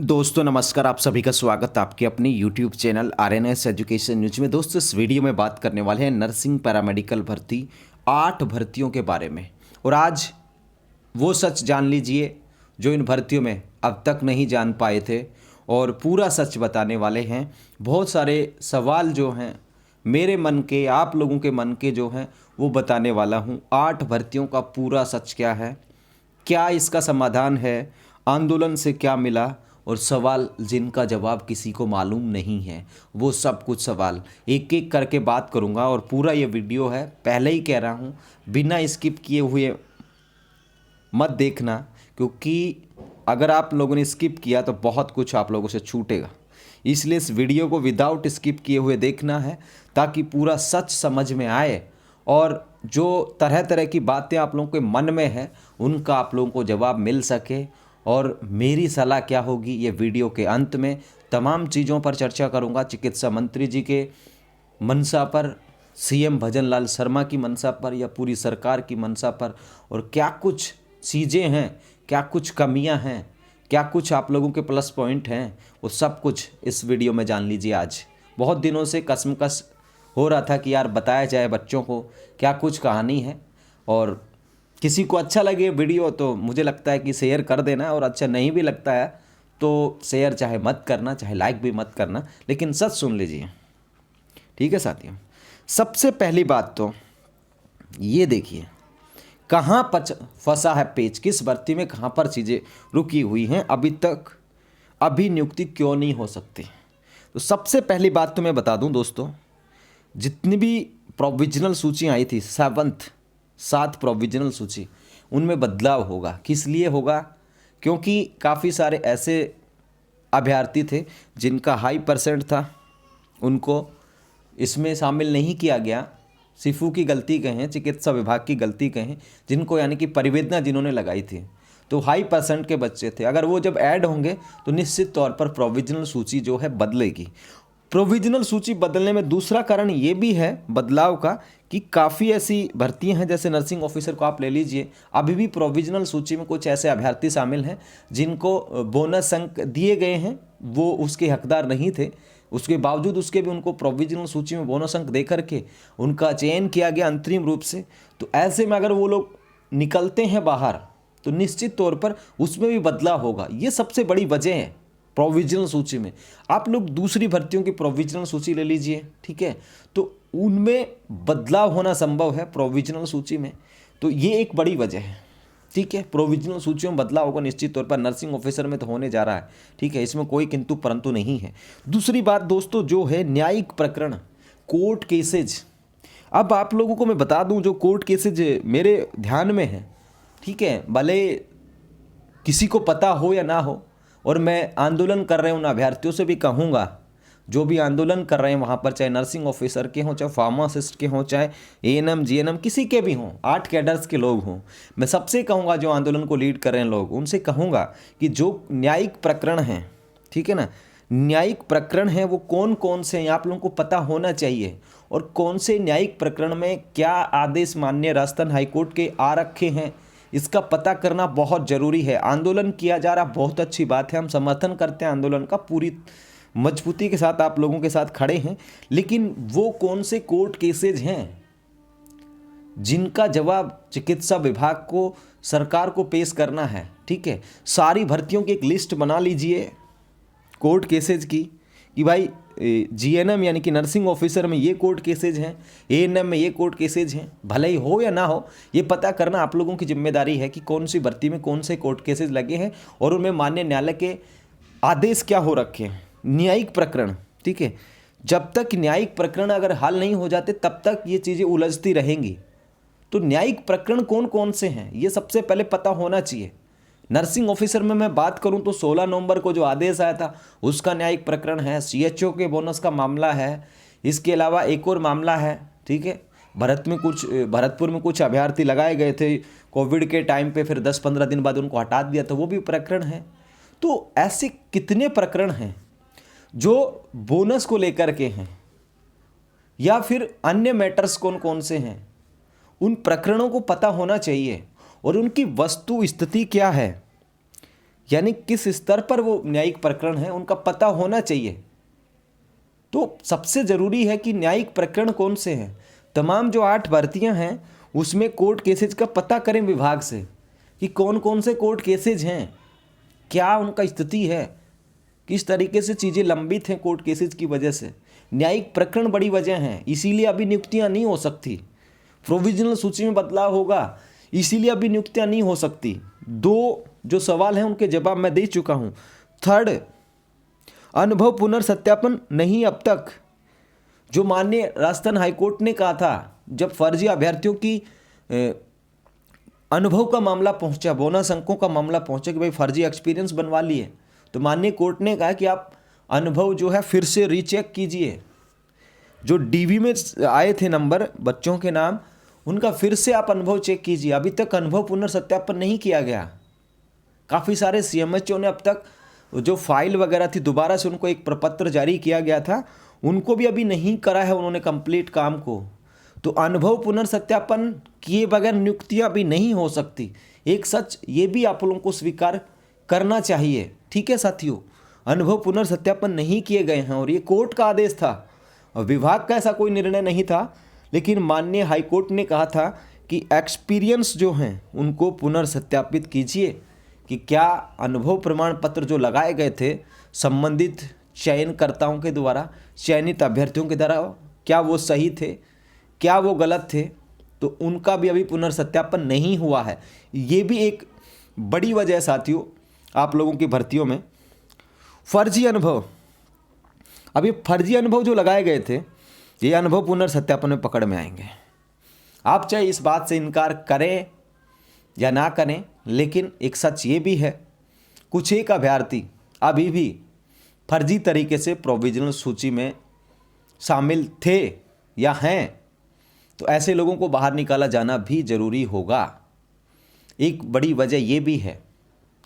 दोस्तों नमस्कार, आप सभी का स्वागत है आपके अपने YouTube channel RNS education news में। दोस्तों इस वीडियो में बात करने वाले हैं नर्सिंग पैरामेडिकल भर्ती 8 भर्तियों के बारे में। और आज वो सच जान लीजिए जो इन भर्तियों में अब तक नहीं जान पाए थे और पूरा सच बताने वाले हैं। बहुत सारे सवाल जो हैं मेरे मन के, आप लोगों के मन के जो हैं वो बताने वाला हूँ। 8 भर्तियों का पूरा सच क्या है, क्या इसका समाधान है, आंदोलन से क्या मिला और सवाल जिनका जवाब किसी को मालूम नहीं है, वो सब कुछ सवाल एक एक करके बात करूंगा। और पूरा ये वीडियो है, पहले ही कह रहा हूँ, बिना स्किप किए हुए मत देखना, क्योंकि अगर आप लोगों ने स्किप किया तो बहुत कुछ आप लोगों से छूटेगा। इसलिए इस वीडियो को विदाउट स्किप किए हुए देखना है ताकि पूरा सच समझ में आए और जो तरह तरह की बातें आप लोगों के मन में है उनका आप लोगों को जवाब मिल सके। और मेरी सलाह क्या होगी, ये वीडियो के अंत में तमाम चीज़ों पर चर्चा करूंगा। चिकित्सा मंत्री जी के मंशा पर, सीएम भजन लाल शर्मा की मंशा पर या पूरी सरकार की मंशा पर, और क्या कुछ चीज़ें हैं, क्या कुछ कमियां हैं, क्या कुछ आप लोगों के प्लस पॉइंट हैं, वो सब कुछ इस वीडियो में जान लीजिए। आज बहुत दिनों से कसमकस हो रहा था कि यार बताया जाए बच्चों को क्या कुछ कहानी है, और किसी को अच्छा लगे वीडियो तो मुझे लगता है कि शेयर कर देना, और अच्छा नहीं भी लगता है तो शेयर चाहे मत करना, चाहे लाइक भी मत करना, लेकिन सच सुन लीजिए। ठीक है साथियों, सबसे पहली बात तो ये देखिए कहाँ फंसा है पेच, किस भर्ती में कहाँ पर चीज़ें रुकी हुई हैं, अभी तक अभी नियुक्ति क्यों नहीं हो सकती। तो सबसे पहली बात तो मैं बता दूं दोस्तों, जितनी भी प्रोविजनल सूची आई थी, 7 प्रोविजनल सूची, उनमें बदलाव होगा। किस लिए होगा? क्योंकि काफ़ी सारे ऐसे अभ्यर्थी थे जिनका हाई परसेंट था, उनको इसमें शामिल नहीं किया गया। सिफू की गलती कहें, चिकित्सा विभाग की गलती कहें, जिनको यानी कि परिवेदना जिन्होंने लगाई थी, तो हाई परसेंट के बच्चे थे। अगर वो जब ऐड होंगे तो निश्चित तौर पर प्रोविजनल सूची जो है बदलेगी। प्रोविजनल सूची बदलने में दूसरा कारण ये भी है बदलाव का कि काफ़ी ऐसी भर्तियां हैं, जैसे नर्सिंग ऑफिसर को आप ले लीजिए, अभी भी प्रोविजनल सूची में कुछ ऐसे अभ्यर्थी शामिल हैं जिनको बोनस अंक दिए गए हैं, वो उसके हकदार नहीं थे, उसके बावजूद उसके भी उनको प्रोविजनल सूची में बोनस अंक दे करके उनका चयन किया गया अंतरिम रूप से। तो ऐसे में अगर वो लोग निकलते हैं बाहर तो निश्चित तौर पर उसमें भी बदलाव होगा। ये सबसे बड़ी वजह है प्रोविजनल सूची में। आप लोग दूसरी भर्तियों की प्रोविजनल सूची ले लीजिए, ठीक है, तो उनमें बदलाव होना संभव है प्रोविजनल सूची में, तो ये एक बड़ी वजह है। ठीक है, प्रोविजनल सूचियों में बदलाव होगा निश्चित तौर पर, नर्सिंग ऑफिसर में तो होने जा रहा है। ठीक है, इसमें कोई किंतु परंतु नहीं है। दूसरी बात दोस्तों जो है न्यायिक प्रकरण, कोर्ट केसेज। अब आप लोगों को मैं बता दूं, जो कोर्ट केसेज मेरे ध्यान में है, ठीक है, भले किसी को पता हो या ना हो, और मैं आंदोलन कर रहे उन अभ्यर्थियों से भी कहूँगा जो भी आंदोलन कर रहे हैं वहाँ पर, चाहे नर्सिंग ऑफिसर के हों, चाहे फार्मासिस्ट के हों, चाहे एएनएम जीएनएम किसी के भी हों, 8 कैडर्स के लोग हों, मैं सबसे कहूँगा जो आंदोलन को लीड कर रहे हैं लोग, उनसे कहूँगा कि जो न्यायिक प्रकरण हैं, ठीक है ना, न्यायिक प्रकरण हैं वो कौन कौन से हैं आप लोगों को पता होना चाहिए, और कौन से न्यायिक प्रकरण में क्या आदेश माननीय राजस्थान हाईकोर्ट के आ रखे हैं, इसका पता करना बहुत ज़रूरी है। आंदोलन किया जा रहा, बहुत अच्छी बात है, हम समर्थन करते हैं आंदोलन का, पूरी मजबूती के साथ आप लोगों के साथ खड़े हैं, लेकिन वो कौन से कोर्ट केसेज हैं जिनका जवाब चिकित्सा विभाग को, सरकार को पेश करना है। ठीक है, सारी भर्तियों की एक लिस्ट बना लीजिए कोर्ट केसेज की, कि भाई जीएनएम यानी कि नर्सिंग ऑफिसर में ये कोर्ट केसेज हैं, एएनएम में ये कोर्ट केसेज हैं, भले ही हो या ना हो, ये पता करना आप लोगों की जिम्मेदारी है कि कौन सी भर्ती में कौन से कोर्ट केसेज लगे हैं और उनमें माननीय न्यायालय के आदेश क्या हो रखे हैं। न्यायिक प्रकरण, ठीक है, जब तक न्यायिक प्रकरण अगर हल नहीं हो जाते तब तक ये चीज़ें उलझती रहेंगी। तो न्यायिक प्रकरण कौन कौन से हैं ये सबसे पहले पता होना चाहिए। नर्सिंग ऑफिसर में मैं बात करूं तो 16 नवंबर को जो आदेश आया था उसका न्यायिक प्रकरण है, सीएचओ के बोनस का मामला है, इसके अलावा एक और मामला है, ठीक है, भरतपुर में कुछ अभ्यर्थी लगाए गए थे कोविड के टाइम पे, फिर 10-15 दिन बाद उनको हटा दिया था, वो भी प्रकरण है। तो ऐसे कितने प्रकरण हैं जो बोनस को लेकर के हैं, या फिर अन्य मैटर्स कौन कौन से हैं, उन प्रकरणों को पता होना चाहिए, और उनकी वस्तु स्थिति क्या है यानी किस स्तर पर वो न्यायिक प्रकरण है उनका पता होना चाहिए। तो सबसे ज़रूरी है कि न्यायिक प्रकरण कौन से हैं। तमाम जो 8 भर्तियां हैं उसमें कोर्ट केसेज का पता करें विभाग से कि कौन कौन से कोर्ट केसेज हैं, क्या उनका स्थिति है, किस तरीके से चीज़ें लंबित हैं कोर्ट केसेज की वजह से। न्यायिक प्रकरण बड़ी वजह हैं, इसीलिए अभी नियुक्तियां नहीं हो सकती। प्रोविजनल सूची में बदलाव होगा, इसीलिए अभी नियुक्तियां नहीं हो सकती। 2 जो सवाल हैं उनके जवाब मैं दे चुका हूँ। थर्ड, अनुभव पुनर्सत्यापन नहीं अब तक। जो माननीय राजस्थान हाईकोर्ट ने कहा था, जब फर्जी अभ्यर्थियों की अनुभव का मामला पहुंचा, बोनस अंकों का मामला पहुंचा कि भाई फर्जी एक्सपीरियंस बनवा लिए, तो माननीय कोर्ट ने कहा कि आप अनुभव जो है फिर से रीचेक कीजिए। जो डीवी में आए थे नंबर बच्चों के नाम, उनका फिर से आप अनुभव चेक कीजिए। अभी तक अनुभव पुनर्सत्यापन नहीं किया गया। काफ़ी सारे सीएमएचओ ने अब तक जो फाइल वगैरह थी दोबारा से उनको एक प्रपत्र जारी किया गया था, उनको भी अभी नहीं करा है उन्होंने कंप्लीट काम को। तो अनुभव पुनर्सत्यापन किए बगैर नियुक्तियां भी नहीं हो सकती। एक सच ये भी आप लोगों को स्वीकार करना चाहिए। ठीक है साथियों, अनुभव पुनर्सत्यापन नहीं किए गए हैं और ये कोर्ट का आदेश था और विभाग का ऐसा कोई निर्णय नहीं था, लेकिन माननीय हाईकोर्ट ने कहा था कि एक्सपीरियंस जो हैं उनको पुनर्सत्यापित कीजिए कि क्या अनुभव प्रमाण पत्र जो लगाए गए थे संबंधित चयनकर्ताओं के द्वारा, चयनित अभ्यर्थियों के द्वारा, क्या वो सही थे, क्या वो गलत थे। तो उनका भी अभी पुनर्सत्यापन नहीं हुआ है। ये भी एक बड़ी वजह है साथियों आप लोगों की भर्तियों में। फर्जी अनुभव, अभी फर्जी अनुभव जो लगाए गए थे ये अनुभव पुनर्सत्यापन में पकड़ में आएंगे। आप चाहे इस बात से इनकार करें या ना करें, लेकिन एक सच ये भी है, कुछ एक अभ्यर्थी अभी भी फर्जी तरीके से प्रोविजनल सूची में शामिल थे या हैं, तो ऐसे लोगों को बाहर निकाला जाना भी ज़रूरी होगा। एक बड़ी वजह ये भी है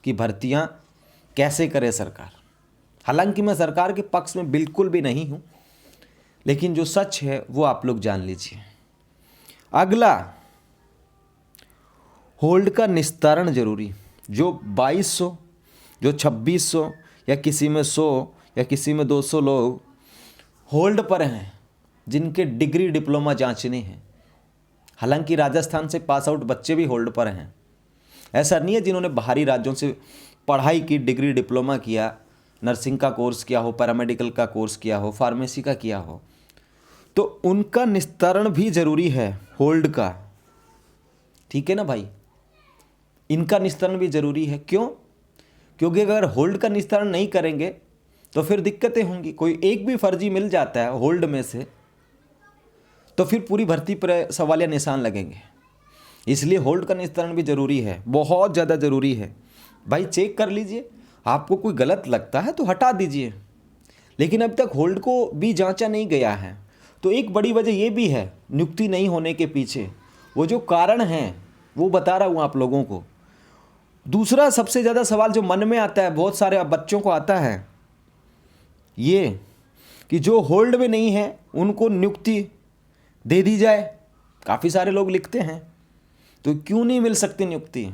कि भर्तियां कैसे करे सरकार। हालांकि मैं सरकार के पक्ष में बिल्कुल भी नहीं हूं, लेकिन जो सच है वो आप लोग जान लीजिए। अगला, होल्ड का निस्तारण जरूरी। जो 2200, जो 2600 या किसी में 100 या किसी में 200 लोग होल्ड पर हैं जिनके डिग्री डिप्लोमा जांचने हैं। हालांकि राजस्थान से पास आउट बच्चे भी होल्ड पर हैं, ऐसा नहीं है जिन्होंने बाहरी राज्यों से पढ़ाई की, डिग्री डिप्लोमा किया, नर्सिंग का कोर्स किया हो, पैरामेडिकल का कोर्स किया हो, फार्मेसी का किया हो, तो उनका निस्तारण भी ज़रूरी है होल्ड का। ठीक है ना भाई, इनका निस्तारण भी ज़रूरी है। क्यों? क्योंकि अगर होल्ड का निस्तारण नहीं करेंगे तो फिर दिक्कतें होंगी। कोई एक भी फर्जी मिल जाता है होल्ड में से तो फिर पूरी भर्ती पर सवालिया निशान लगेंगे। इसलिए होल्ड का निस्तारण भी ज़रूरी है, बहुत ज़्यादा ज़रूरी है। भाई चेक कर लीजिए, आपको कोई गलत लगता है तो हटा दीजिए, लेकिन अब तक होल्ड को भी जांचा नहीं गया है। तो एक बड़ी वजह ये भी है नियुक्ति नहीं होने के पीछे, वो जो कारण हैं वो बता रहा हूँ आप लोगों को। दूसरा सबसे ज़्यादा सवाल जो मन में आता है, बहुत सारे बच्चों को आता है, ये कि जो होल्ड में नहीं है उनको नियुक्ति दे दी जाए। काफ़ी सारे लोग लिखते हैं, तो क्यों नहीं मिल सकती नियुक्ति?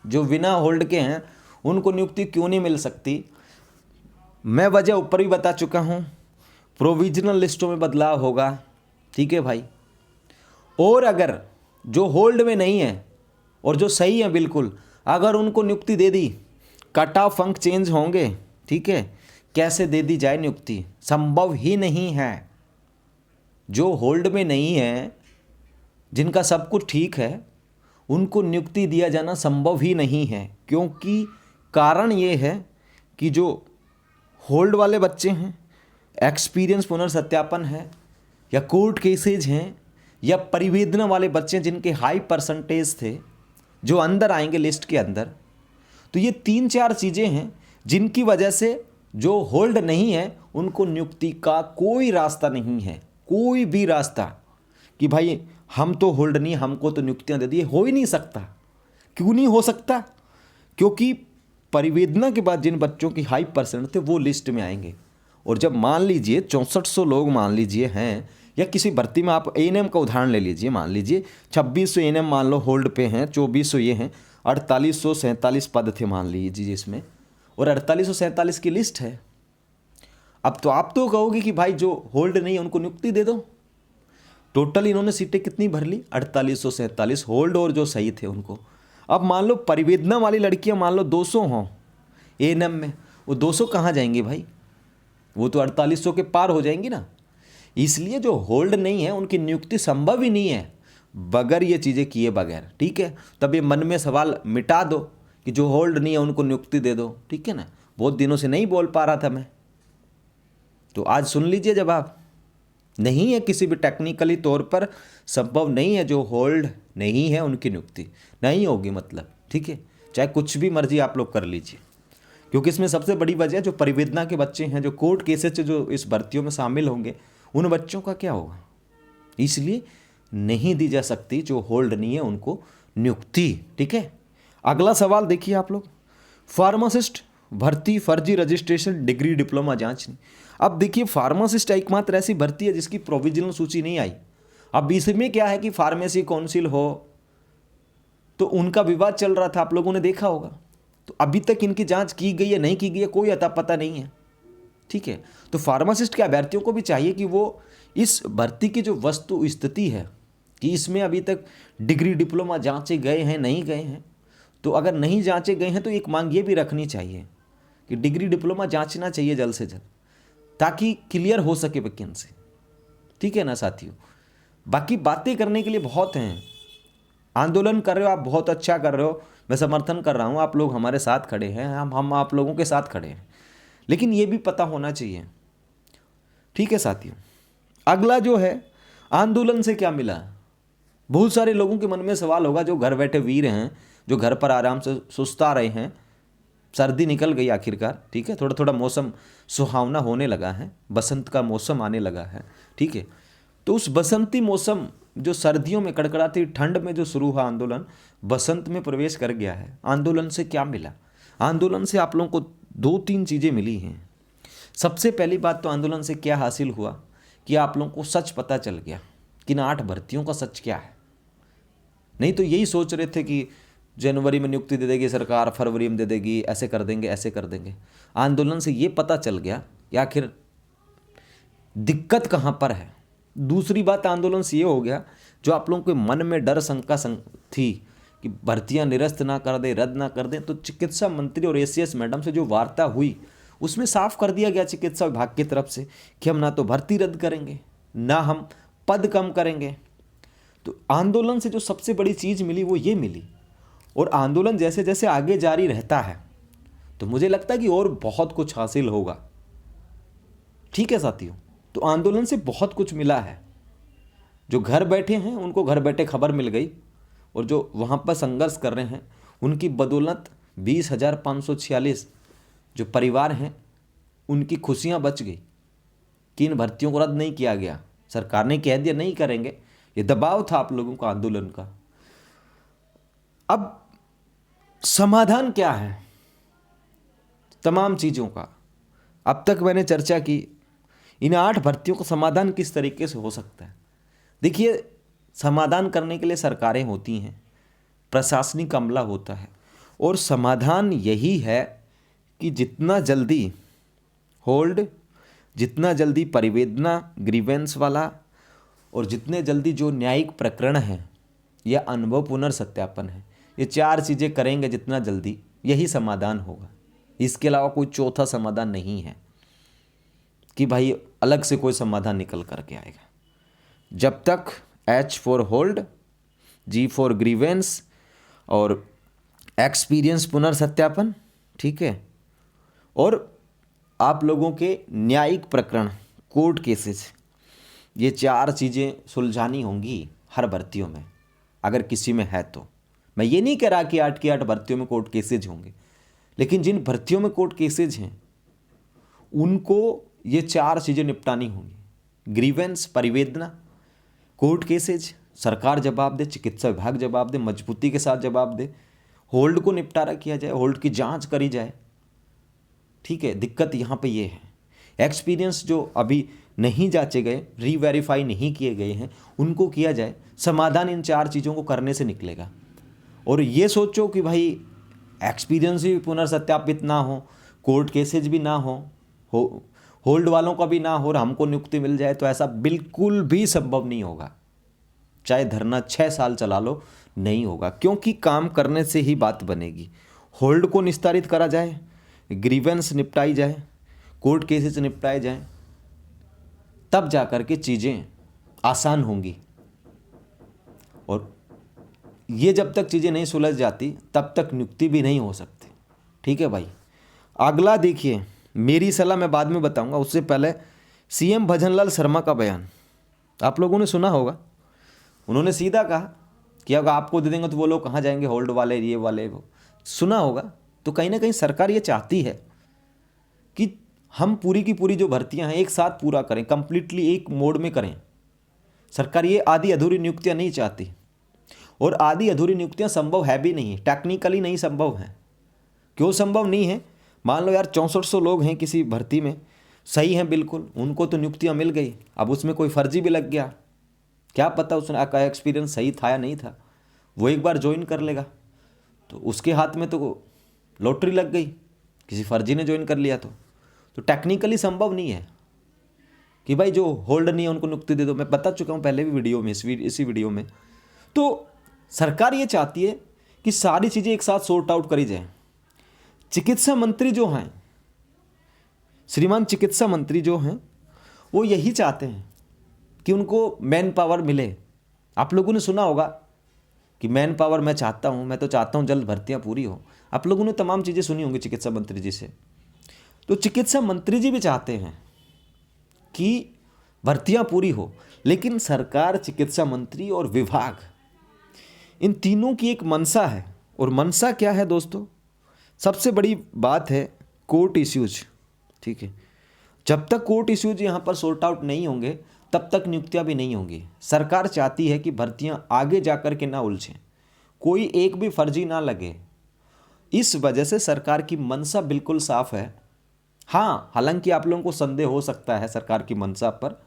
जो बिना होल्ड के हैं उनको नियुक्ति क्यों नहीं मिल सकती? मैं वजह ऊपर भी बता चुका हूँ, प्रोविजनल लिस्टों में बदलाव होगा। ठीक है भाई, और अगर जो होल्ड में नहीं है और जो सही है बिल्कुल, अगर उनको नियुक्ति दे दी, कट ऑफ अंक चेंज होंगे। ठीक है, कैसे दे दी जाए नियुक्ति? संभव ही नहीं है। जो होल्ड में नहीं है, जिनका सब कुछ ठीक है, उनको नियुक्ति दिया जाना संभव ही नहीं है। क्योंकि कारण ये है कि जो होल्ड वाले बच्चे हैं, एक्सपीरियंस पुनर्सत्यापन है या कोर्ट केसेज हैं या परिवेदना वाले बच्चे जिनके हाई परसेंटेज थे, जो अंदर आएंगे लिस्ट के अंदर, तो ये 3-4 चीज़ें हैं जिनकी वजह से जो होल्ड नहीं है उनको नियुक्ति का कोई रास्ता नहीं है, कोई भी रास्ता कि भाई हम तो होल्ड नहीं, हमको तो नियुक्तियां दे दी। हो ही नहीं सकता। क्यों नहीं हो सकता? क्योंकि परिवेदना के बाद जिन बच्चों की हाई परसेंट थे वो लिस्ट में आएंगे। और जब मान लीजिए 6400 लोग मान लीजिए हैं, या किसी भर्ती में आप एएनएम का उदाहरण ले लीजिए, मान लीजिए 2600 एएनएम मान लो होल्ड पे हैं, 2400 ये हैं, 4847 पद थे मान लीजिए जिसमें, और 4847 की लिस्ट है। अब तो आप तो कहोगे कि भाई जो होल्ड नहीं है उनको नियुक्ति दे दो। टोटल इन्होंने सीटें कितनी भर ली? 4847 होल्ड और जो सही थे उनको। अब मान लो परिवेदना वाली लड़कियां मान लो 200 हों एएनएम में, वो 200 कहाँ जाएंगी भाई? वो तो 4800 के पार हो जाएंगी ना। इसलिए जो होल्ड नहीं है उनकी नियुक्ति संभव ही नहीं है बगैर ये चीज़ें किए बगैर, ठीक है। तब ये मन में सवाल मिटा दो कि जो होल्ड नहीं है उनको नियुक्ति दे दो, ठीक है ना। बहुत दिनों से नहीं बोल पा रहा था मैं, तो आज सुन लीजिए जवाब। नहीं है किसी भी टेक्निकली तौर पर संभव नहीं है, जो होल्ड नहीं है उनकी नियुक्ति नहीं होगी, मतलब, ठीक है। चाहे कुछ भी मर्जी आप लोग कर लीजिए, क्योंकि इसमें सबसे बड़ी वजह जो परिवेदना के बच्चे हैं, जो कोर्ट केसेस से जो इस भर्तियों में शामिल होंगे, उन बच्चों का क्या होगा। इसलिए नहीं दी जा सकती जो होल्ड नहीं है उनको नियुक्ति, ठीक है। अगला सवाल देखिए आप लोग, फार्मासिस्ट भर्ती फर्जी रजिस्ट्रेशन डिग्री डिप्लोमा जांच नहीं। अब देखिए फार्मासिस्ट एकमात्र ऐसी भर्ती है जिसकी प्रोविजनल सूची नहीं आई। अब इसमें क्या है कि फार्मेसी काउंसिल हो तो उनका विवाद चल रहा था, आप लोगों ने देखा होगा। तो अभी तक इनकी जांच की गई है नहीं की गई है कोई अता पता नहीं है, ठीक है। तो फार्मासिस्ट के अभ्यर्थियों को भी चाहिए कि वो इस भर्ती की जो वस्तु स्थिति है कि इसमें अभी तक डिग्री डिप्लोमा जांचे गए हैं नहीं गए हैं, तो अगर नहीं जांचे गए हैं तो एक मांग ये भी रखनी चाहिए कि डिग्री डिप्लोमा जांचना चाहिए जल्द से जल्द, ताकि क्लियर हो सके वैकेंसी, ठीक है ना साथियों। बाकी बातें करने के लिए बहुत हैं, आंदोलन कर रहे हो आप, बहुत अच्छा कर रहे हो, मैं समर्थन कर रहा हूँ, आप लोग हमारे साथ खड़े हैं, हम आप लोगों के साथ खड़े हैं, लेकिन ये भी पता होना चाहिए, ठीक है साथियों। अगला जो है आंदोलन से क्या मिला, बहुत सारे लोगों के मन में सवाल होगा जो घर बैठे वीर हैं, जो घर पर आराम से सुस्ता रहे हैं। सर्दी निकल गई आखिरकार, ठीक है, थोड़ा थोड़ा मौसम सुहावना होने लगा है, बसंत का मौसम आने लगा है, ठीक है। तो उस बसंती मौसम जो सर्दियों में कड़कड़ाती ठंड में जो शुरू हुआ आंदोलन, बसंत में प्रवेश कर गया है। आंदोलन से क्या मिला? आंदोलन से आप लोगों को 2-3 चीज़ें मिली हैं। सबसे पहली बात तो आंदोलन से क्या हासिल हुआ कि आप लोगों को सच पता चल गया कि इन 8 भर्तियों का सच क्या है। नहीं तो यही सोच रहे थे कि जनवरी में नियुक्ति दे देगी सरकार, फरवरी में दे देगी, ऐसे कर देंगे ऐसे कर देंगे। आंदोलन से ये पता चल गया कि आखिर दिक्कत कहाँ पर है। दूसरी बात आंदोलन से ये हो गया, जो आप लोगों के मन में डर शंका थी कि भर्तियां निरस्त ना कर दे, रद्द ना कर दें, तो चिकित्सा मंत्री और एसीएस मैडम से जो वार्ता हुई उसमें साफ कर दिया गया चिकित्सा विभाग की तरफ से कि हम ना तो भर्ती रद्द करेंगे ना हम पद कम करेंगे। तो आंदोलन से जो सबसे बड़ी चीज़ मिली वो ये मिली, और आंदोलन जैसे जैसे आगे जारी रहता है तो मुझे लगता है कि और बहुत कुछ हासिल होगा, ठीक है साथियों। तो आंदोलन से बहुत कुछ मिला है, जो घर बैठे हैं उनको घर बैठे खबर मिल गई, और जो वहाँ पर संघर्ष कर रहे हैं उनकी बदौलत 20,546 जो परिवार हैं उनकी खुशियाँ बच गई कि इन भर्तियों को रद्द नहीं किया गया। सरकार ने कह दिया नहीं करेंगे, ये दबाव था आप लोगों का आंदोलन का। अब समाधान क्या है तमाम चीज़ों का? अब तक मैंने चर्चा की, इन 8 भर्तियों का समाधान किस तरीके से हो सकता है। देखिए, समाधान करने के लिए सरकारें होती हैं, प्रशासनिक अमला होता है, और समाधान यही है कि जितना जल्दी होल्ड, जितना जल्दी परिवेदना ग्रीवेंस वाला, और जितने जल्दी जो न्यायिक प्रकरण है या अनुभव पुनर्सत्यापन है, ये 4 चीज़ें करेंगे जितना जल्दी, यही समाधान होगा। इसके अलावा कोई चौथा समाधान नहीं है कि भाई अलग से कोई समाधान निकल करके आएगा। जब तक H for hold, G for grievance और एक्सपीरियंस पुनर्सत्यापन, ठीक है, और आप लोगों के न्यायिक प्रकरण कोर्ट केसेस, ये 4 चीज़ें सुलझानी होंगी हर भर्तियों में, अगर किसी में है तो। मैं ये नहीं कह रहा कि 8 की 8 भर्तियों में कोर्ट केसेज होंगे, लेकिन जिन भर्तियों में कोर्ट केसेज हैं उनको ये 4 चीज़ें निपटानी होंगी। ग्रीवेंस, परिवेदना, कोर्ट केसेज, सरकार जवाब दे, चिकित्सा विभाग जवाब दे, मजबूती के साथ जवाब दे, होल्ड को निपटारा किया जाए, होल्ड की जांच करी जाए, ठीक है। दिक्कत यहाँ पे ये है, एक्सपीरियंस जो अभी नहीं जांचे गए, रीवेरीफाई नहीं किए गए हैं, उनको किया जाए। समाधान इन 4 चीज़ों को करने से निकलेगा। और ये सोचो कि भाई एक्सपीरियंस भी पुनर्सत्यापित ना हो कोर्ट केसेज भी ना हो होल्ड वालों का भी ना हो और हमको नियुक्ति मिल जाए, तो ऐसा बिल्कुल भी संभव नहीं होगा। चाहे धरना 6 साल चला लो, नहीं होगा, क्योंकि काम करने से ही बात बनेगी। होल्ड को निस्तारित करा जाए, ग्रीवेंस निपटाई जाए, कोर्ट केसेस निपटाए जाएं, तब जाकर के चीज़ें आसान होंगी। और ये जब तक चीज़ें नहीं सुलझ जाती तब तक नियुक्ति भी नहीं हो सकती। ठीक है भाई। अगला देखिए, मेरी सलाह मैं बाद में बताऊंगा, उससे पहले सीएम भजनलाल शर्मा का बयान आप लोगों ने सुना होगा। उन्होंने सीधा कहा कि अगर आपको दे देंगे तो वो लोग कहाँ जाएंगे, होल्ड वाले, ये वाले, वो सुना होगा। तो कहीं ना कहीं सरकार ये चाहती है कि हम पूरी की पूरी जो भर्तियां हैं एक साथ पूरा करें, कंप्लीटली एक मोड में करें। सरकार ये आधी अधूरी नियुक्तियां नहीं चाहती, और आधी अधूरी नियुक्तियां संभव है भी नहीं, टेक्निकली नहीं संभव है। क्यों संभव नहीं है? मान लो यार 6400 लोग हैं किसी भर्ती में, सही हैं बिल्कुल, उनको तो नियुक्तियां मिल गई, अब उसमें कोई फर्जी भी लग गया, क्या पता उसने का एक्सपीरियंस सही था या नहीं था, वो एक बार ज्वाइन कर लेगा तो उसके हाथ में तो लॉटरी लग गई, किसी फर्जी ने ज्वाइन कर लिया तो टेक्निकली संभव नहीं है कि भाई जो होल्ड नहीं है उनको नियुक्ति दे दो। मैं बता चुका हूँ पहले भी वीडियो में, इसी वीडियो में। तो सरकार ये चाहती है कि सारी चीज़ें एक साथ सॉर्ट आउट करी जाए। चिकित्सा मंत्री जो हैं, श्रीमान चिकित्सा मंत्री जो हैं, वो यही चाहते हैं कि उनको मैन पावर मिले। आप लोगों ने सुना होगा कि मैन पावर मैं चाहता हूँ, मैं तो चाहता हूँ जल्द भर्तियाँ पूरी हो। आप लोगों ने तमाम चीज़ें सुनी होंगी चिकित्सा मंत्री जी से। तो चिकित्सा मंत्री जी भी चाहते हैं कि भर्तियाँ पूरी हो, लेकिन सरकार, चिकित्सा मंत्री और विभाग, इन तीनों की एक मंशा है। और मंशा क्या है दोस्तों? सबसे बड़ी बात है कोर्ट इश्यूज। ठीक है, जब तक कोर्ट इश्यूज यहाँ पर सॉर्ट आउट नहीं होंगे तब तक नियुक्तियाँ भी नहीं होंगी। सरकार चाहती है कि भर्तियाँ आगे जाकर के ना उलझें, कोई एक भी फर्जी ना लगे। इस वजह से सरकार की मंशा बिल्कुल साफ है। हाँ, हालांकि आप लोगों को संदेह हो सकता है सरकार की मंशा पर,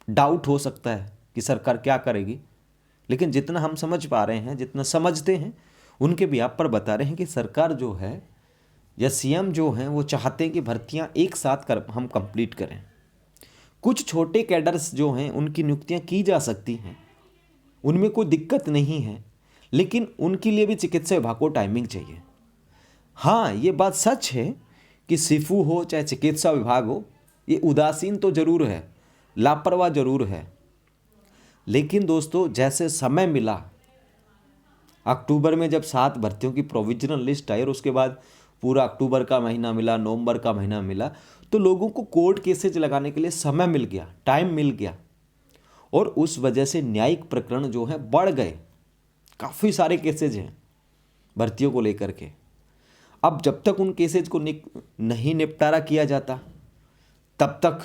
डाउट हो सकता है कि सरकार क्या करेगी, लेकिन जितना हम समझ पा रहे हैं, जितना समझते हैं, उनके भी आप पर बता रहे हैं कि सरकार जो है या सीएम जो हैं वो चाहते हैं कि भर्तियां एक साथ हम कंप्लीट करें। कुछ छोटे कैडर्स जो हैं उनकी नियुक्तियां की जा सकती हैं, उनमें कोई दिक्कत नहीं है, लेकिन उनके लिए भी चिकित्सा विभाग को टाइमिंग चाहिए। हाँ, ये बात सच है कि सिफू हो चाहे चिकित्सा विभाग हो, ये उदासीन तो जरूर है, लापरवाह जरूर है। लेकिन दोस्तों, जैसे समय मिला, अक्टूबर में जब 7 भर्तियों की प्रोविजनल लिस्ट आई और उसके बाद पूरा अक्टूबर का महीना मिला, नवंबर का महीना मिला, तो लोगों को कोर्ट केसेज लगाने के लिए समय मिल गया, टाइम मिल गया, और उस वजह से न्यायिक प्रकरण जो है बढ़ गए। काफ़ी सारे केसेज हैं भर्तियों को लेकर के। अब जब तक उन केसेज को नहीं निपटारा किया जाता तब तक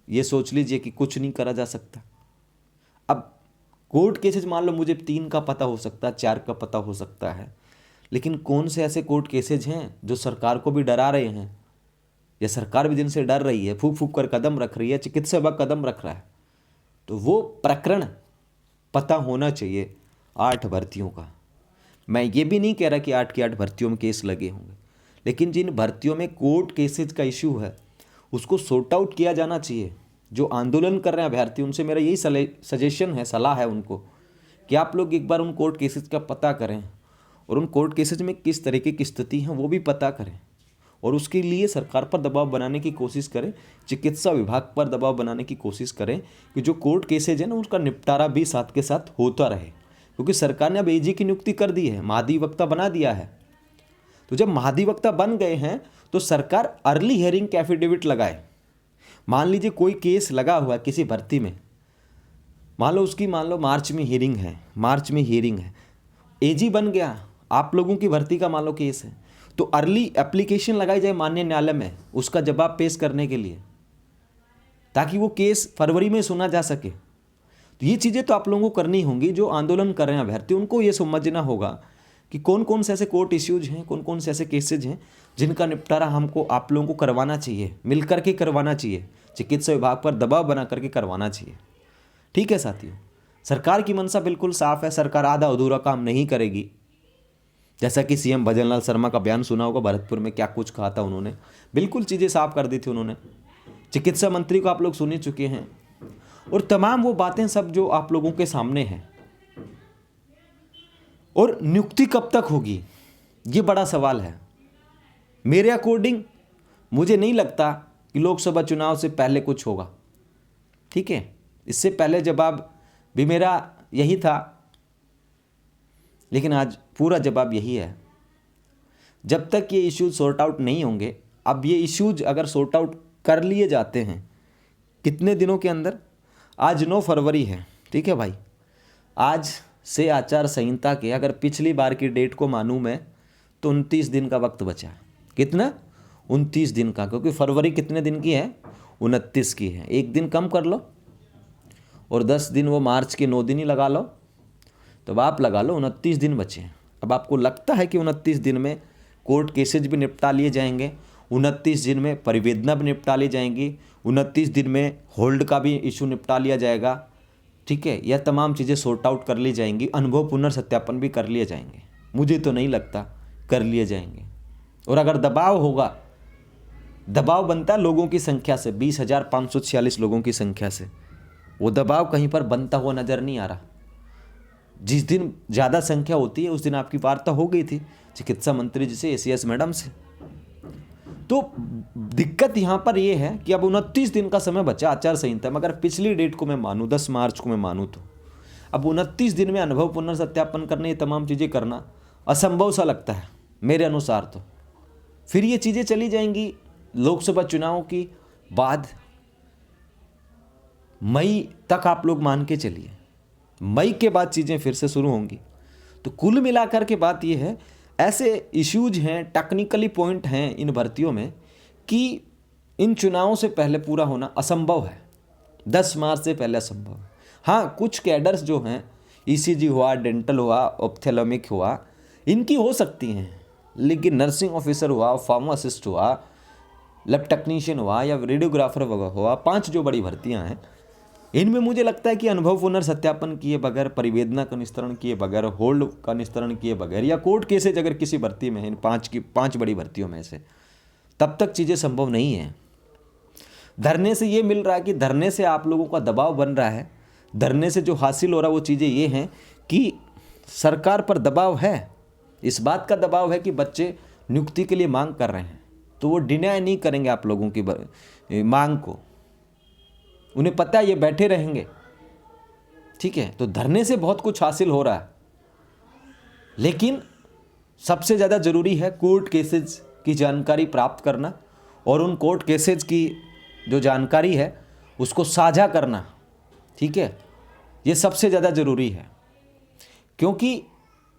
ये सोच लीजिए कि कुछ नहीं करा जा सकता। अब कोर्ट केसेज मान लो मुझे 3 का पता हो सकता है, 4 का पता हो सकता है, लेकिन कौन से ऐसे कोर्ट केसेज हैं जो सरकार को भी डरा रहे हैं, या सरकार भी जिनसे डर रही है, फूक फूक कर कदम रख रही है, चिकित्सा विभाग कदम रख रहा है, तो वो प्रकरण पता होना चाहिए 8 भर्तियों का। मैं ये भी नहीं कह रहा कि 8 की 8 भर्तियों में केस लगे होंगे, लेकिन जिन भर्तियों में कोर्ट केसेज का इश्यू है उसको सॉर्ट आउट किया जाना चाहिए। जो आंदोलन कर रहे हैं अभ्यर्थी, उनसे मेरा यही सजेशन है, सलाह है उनको कि आप लोग एक बार उन कोर्ट केसेज का पता करें और उन कोर्ट केसेज में किस तरीके की स्थिति है वो भी पता करें, और उसके लिए सरकार पर दबाव बनाने की कोशिश करें, चिकित्सा विभाग पर दबाव बनाने की कोशिश करें कि जो कोर्ट केसेज है ना उसका निपटारा भी साथ के साथ होता रहे। क्योंकि सरकार ने अब एजी की नियुक्ति कर दी है, महाधिवक्ता बना दिया है। तो जब महाधिवक्ता बन गए हैं तो सरकार अर्ली हियरिंग के एफिडेविट लगाए। मान लीजिए कोई केस लगा हुआ है किसी भर्ती में, मान लो मार्च में हियरिंग है, एजी बन गया, आप लोगों की भर्ती का मान लो केस है, तो अर्ली एप्लीकेशन लगाई जाए माननीय न्यायालय में उसका जवाब पेश करने के लिए, ताकि वो केस फरवरी में सुना जा सके। तो ये चीज़ें तो आप लोगों को करनी होंगी। जो आंदोलन कर रहे हैं अभ्यर्थी, उनको ये समझना होगा कि कौन कौन से ऐसे कोर्ट इश्यूज हैं, कौन कौन से ऐसे केसेज हैं जिनका निपटारा हमको, आप लोगों को करवाना चाहिए, मिल करके करवाना चाहिए, चिकित्सा विभाग पर दबाव बना करके करवाना चाहिए। ठीक है साथियों, सरकार की मंशा बिल्कुल साफ है, सरकार आधा अधूरा काम नहीं करेगी। जैसा कि सीएम भजनलाल शर्मा का बयान सुना होगा, भरतपुर में क्या कुछ कहा था उन्होंने, बिल्कुल चीज़ें साफ कर दी थी उन्होंने। चिकित्सा मंत्री को आप लोग सुन ही चुके हैं, और तमाम वो बातें सब जो आप लोगों के सामने हैं। और नियुक्ति कब तक होगी, ये बड़ा सवाल है। मेरे अकॉर्डिंग मुझे नहीं लगता कि लोकसभा चुनाव से पहले कुछ होगा, ठीक है। इससे पहले जवाब भी मेरा यही था, लेकिन आज पूरा जवाब यही है। जब तक ये इश्यूज सॉर्ट आउट नहीं होंगे, अब ये इश्यूज अगर सॉर्ट आउट कर लिए जाते हैं कितने दिनों के अंदर, आज 9 फरवरी है, ठीक है भाई, आज से आचार संहिता के अगर पिछली बार की डेट को मानूं मैं तो 29 दिन का वक्त बचा है। कितना? 29 दिन का, क्योंकि फरवरी कितने दिन की है? 29 की है। एक दिन कम कर लो और 10 दिन वो मार्च के 9 दिन ही लगा लो, तो आप लगा लो 29 दिन बचे हैं। अब आपको लगता है कि 29 दिन में कोर्ट केसेज भी निपटा लिए जाएंगे, 29 दिन में परिवेदना भी निपटा ली जाएंगी, 29 दिन में होल्ड का भी इशू निपटा लिया जाएगा, ठीक है, यह तमाम चीज़ें सॉर्ट आउट कर ली जाएंगी, अनुभव पुनर्सत्यापन भी कर लिए जाएंगे। मुझे तो नहीं लगता कर लिए जाएंगे। और अगर दबाव होगा, दबाव बनता है लोगों की संख्या से, 20,546 लोगों की संख्या से, वो दबाव कहीं पर बनता हुआ नज़र नहीं आ रहा। जिस दिन ज़्यादा संख्या होती है उस दिन आपकी वार्ता हो गई थी चिकित्सा मंत्री जी से, एसीएस मैडम से। तो दिक्कत यहाँ पर ये है कि अब 29 दिन का समय बचा आचार संहिता में। अगर पिछली डेट को मैं मानूँ, 10 मार्च को मैं मानूँ, तो अब 29 दिन में अनुभव पुनर्सत्यापन करने, ये तमाम चीज़ें करना असंभव सा लगता है मेरे अनुसार। तो फिर ये चीज़ें चली जाएंगी लोकसभा चुनाव की बाद, मई तक आप लोग मान के चलिए, मई के बाद चीज़ें फिर से शुरू होंगी। तो कुल मिलाकर के बात यह है, ऐसे इश्यूज हैं, टेक्निकली पॉइंट हैं इन भर्तियों में कि इन चुनावों से पहले पूरा होना असंभव है, 10 मार्च से पहले असंभव है। हाँ, कुछ कैडर्स जो हैं, ईसीजी हुआ, डेंटल हुआ, ऑप्थेलमिक हुआ, इनकी हो सकती हैं, लेकिन नर्सिंग ऑफिसर हुआ, फार्मासिस्ट हुआ, लैब टेक्नीशियन हुआ या रेडियोग्राफर हुआ, 5 जो बड़ी भर्तियां हैं, इनमें मुझे लगता है कि अनुभव पुनर्सत्यापन किए बगैर, परिवेदना का निस्तारण किए बगैर, होल्ड का निस्तारण किए बगैर, या कोर्ट केसेज अगर किसी भर्ती में है, इन 5 बड़ी भर्तियों में से, तब तक चीज़ें संभव नहीं है। धरने से ये मिल रहा है कि धरने से आप लोगों का दबाव बन रहा है, धरने से जो हासिल हो रहा है वो चीज़ें ये हैं कि सरकार पर दबाव है, इस बात का दबाव है कि बच्चे नियुक्ति के लिए मांग कर रहे हैं, तो वो डिनाई नहीं करेंगे आप लोगों की मांग को, उन्हें पता है ये बैठे रहेंगे, ठीक है। तो धरने से बहुत कुछ हासिल हो रहा है, लेकिन सबसे ज़्यादा ज़रूरी है कोर्ट केसेज की जानकारी प्राप्त करना, और उन कोर्ट केसेज की जो जानकारी है उसको साझा करना, ठीक है, ये सबसे ज़्यादा ज़रूरी है। क्योंकि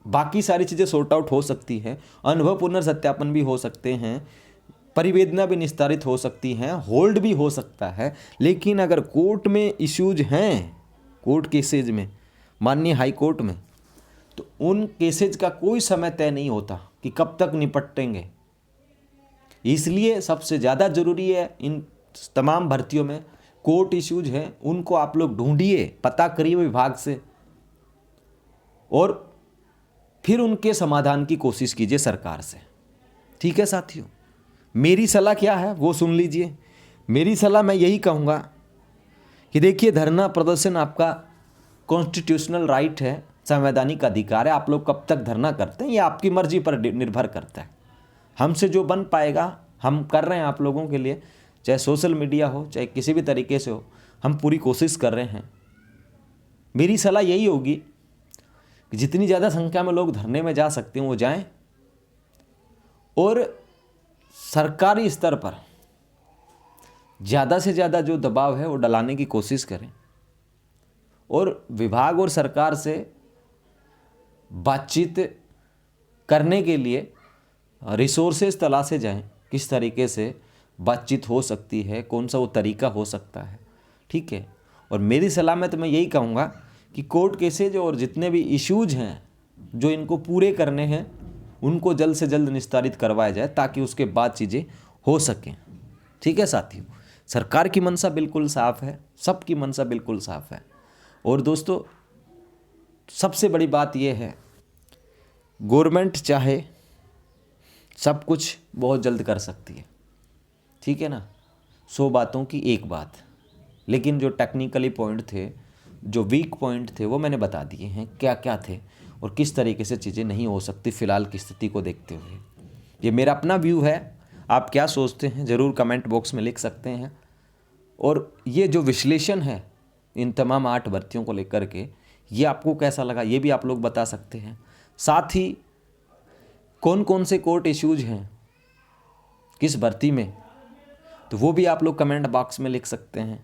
बाकी सारी चीज़ें सॉर्ट आउट हो सकती हैं, अनुभव पुनर्सत्यापन भी हो सकते हैं, परिवेदना भी निस्तारित हो सकती हैं, होल्ड भी हो सकता है, लेकिन अगर कोर्ट में इश्यूज हैं, कोर्ट केसेज में, माननीय हाई कोर्ट में, तो उन केसेज का कोई समय तय नहीं होता कि कब तक निपटेंगे। इसलिए सबसे ज़्यादा ज़रूरी है इन तमाम भर्तियों में कोर्ट इश्यूज हैं, उनको आप लोग ढूंढिए, पता करिए विभाग से, और फिर उनके समाधान की कोशिश कीजिए सरकार से, ठीक है साथियों। मेरी सलाह क्या है वो सुन लीजिए। मेरी सलाह मैं यही कहूँगा कि देखिए, धरना प्रदर्शन आपका कॉन्स्टिट्यूशनल राइट है, संवैधानिक अधिकार है। आप लोग कब तक धरना करते हैं ये आपकी मर्जी पर निर्भर करता है। हमसे जो बन पाएगा हम कर रहे हैं आप लोगों के लिए, चाहे सोशल मीडिया हो, चाहे किसी भी तरीके से हो, हम पूरी कोशिश कर रहे हैं। मेरी सलाह यही होगी कि जितनी ज़्यादा संख्या में लोग धरने में जा सकते हैं वो जाएं, और सरकारी स्तर पर ज़्यादा से ज़्यादा जो दबाव है वो डलाने की कोशिश करें, और विभाग और सरकार से बातचीत करने के लिए रिसोर्सेज तलाशे जाएं, किस तरीके से बातचीत हो सकती है, कौन सा वो तरीका हो सकता है, ठीक है। और मेरी सलाह में तो मैं यही कहूँगा कि कोर्ट केसेज और जितने भी इश्यूज हैं जो इनको पूरे करने हैं उनको जल्द से जल्द निस्तारित करवाया जाए, ताकि उसके बाद चीज़ें हो सकें, ठीक है साथियों। सरकार की मंशा बिल्कुल साफ़ है, सबकी मंशा बिल्कुल साफ़ है। और दोस्तों, सबसे बड़ी बात यह है गवर्नमेंट चाहे सब कुछ बहुत जल्द कर सकती है, ठीक है ना, 100 बातों की एक बात, लेकिन जो टेक्निकली पॉइंट थे, जो वीक पॉइंट थे, वो मैंने बता दिए हैं क्या क्या थे और किस तरीके से चीज़ें नहीं हो सकती फ़िलहाल की स्थिति को देखते हुए। ये मेरा अपना व्यू है, आप क्या सोचते हैं ज़रूर कमेंट बॉक्स में लिख सकते हैं। और ये जो विश्लेषण है इन तमाम 8 भर्तियों को लेकर के, ये आपको कैसा लगा ये भी आप लोग बता सकते हैं। साथ ही कौन कौन से कोर्ट इश्यूज हैं किस भर्ती में, तो वो भी आप लोग कमेंट बॉक्स में लिख सकते हैं।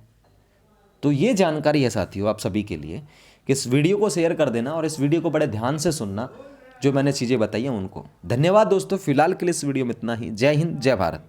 तो ये जानकारी है साथियों आप सभी के लिए कि इस वीडियो को शेयर कर देना और इस वीडियो को बड़े ध्यान से सुनना, जो मैंने चीज़ें बताई हैं उनको। धन्यवाद दोस्तों, फिलहाल के लिए इस वीडियो में इतना ही। जय हिंद, जय भारत।